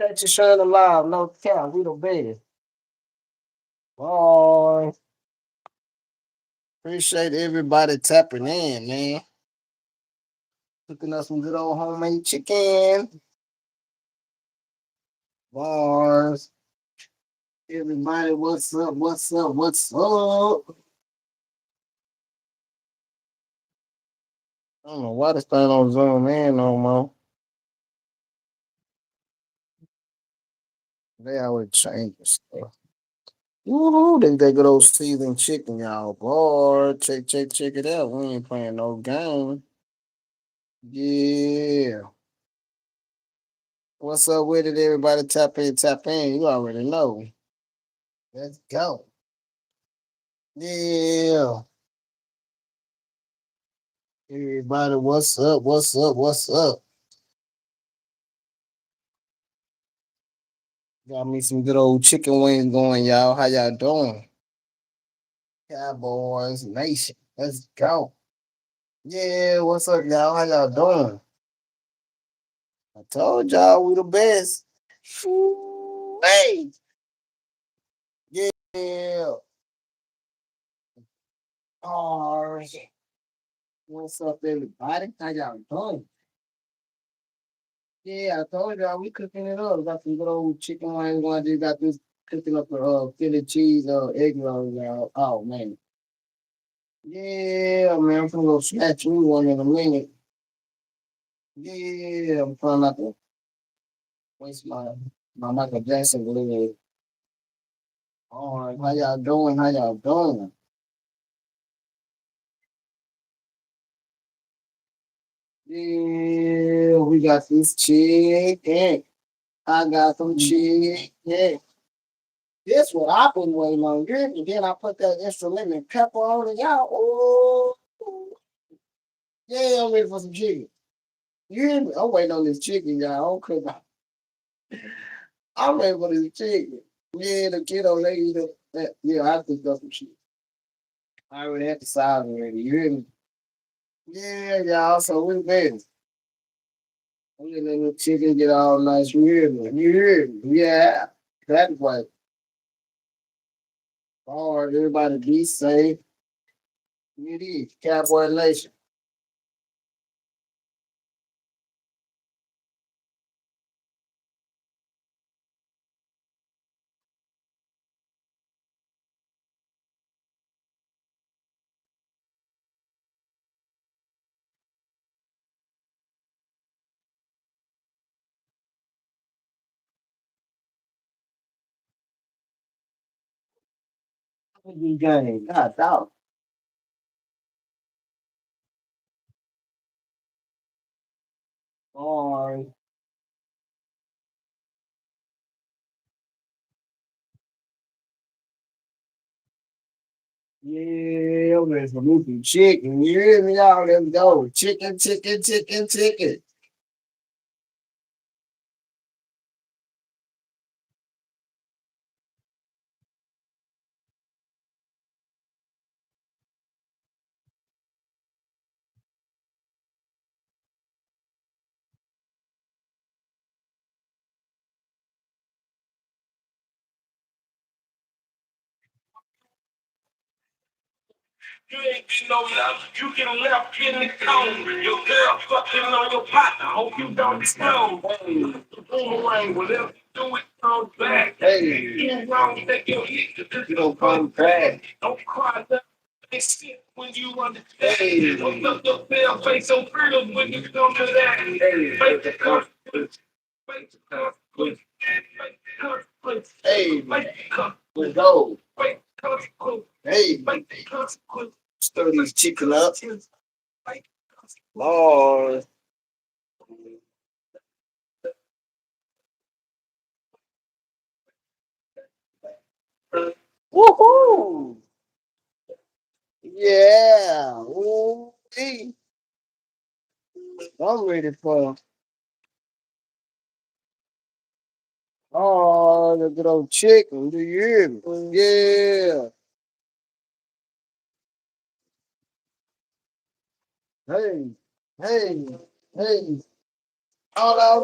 Catch you shining live, no cap, we the best. Boy, appreciate everybody tapping in, man. Cooking up some good old homemade chicken. Bars. Everybody, what's up? What's up? What's up? I don't know why this thing don't zoom in no more. They always change stuff. Woohoo, they good old seasoned chicken, y'all. Boy, check it out. We ain't playing no game. Yeah. What's up with it, everybody? Tap in, tap in. You already know. Let's go. Yeah. Everybody, what's up? What's up? What's up? Got me some good old chicken wings going, y'all. How y'all doing? Cowboys Nation. Let's go. Yeah, what's up, y'all? How y'all doing? I told y'all we the best. Hey. Yeah. Oh, what's up, everybody? How y'all doing? Yeah, I told y'all we cooking it up. Got some good old chicken wings going. Just got this cooking up the Philly cheese egg roll, y'all. Oh man. Yeah, man, I'm gonna go snatch me one in a minute. Yeah, I'm trying not to waste my Michael Jackson glue. All right, how y'all doing? How y'all doing? Yeah, we got this chicken. I got some chicken. This what I've been waiting on. And then I put that extra lemon pepper on it, y'all. Oh, yeah, I'm ready for some chicken. You hear me? I'm waiting on this chicken, y'all. I'm ready for this chicken. Yeah, the kiddo, they eat it. Yeah, I think that's some shit. I already had the size already. You hear me? Yeah, y'all. So we ready. I'm just letting the chicken get all nice. You hear me? You hear me? Yeah. That's what. All right, everybody be safe. It is. Cowboy Nation. You gang. God dog. All right. Yeah, I'm ready for me some chicken. You hear me, y'all? Let's go. Chicken, chicken, chicken, chicken. You ain't getting no love. You get left in the cone. Your girl fucking on your partner. Hope you don't disclose. Hey, boomerang, whatever you do, it comes back. Hey, you wrong, take your hit. You don't come back. Don't cry, love. They shit when you understand. Hey, don't look your pale face so pretty when you come to that. Hey, make the consequence. Make the consequence. Make the consequence. Hey, make the consequence. Let's go. Make the consequence. Hey, make the consequence. Stir these chicken up. Lord. Woohoo! Yeah. Ooh, I'm ready for the good old chicken. Do you hear me? Yeah. Hey, hey, hey. All out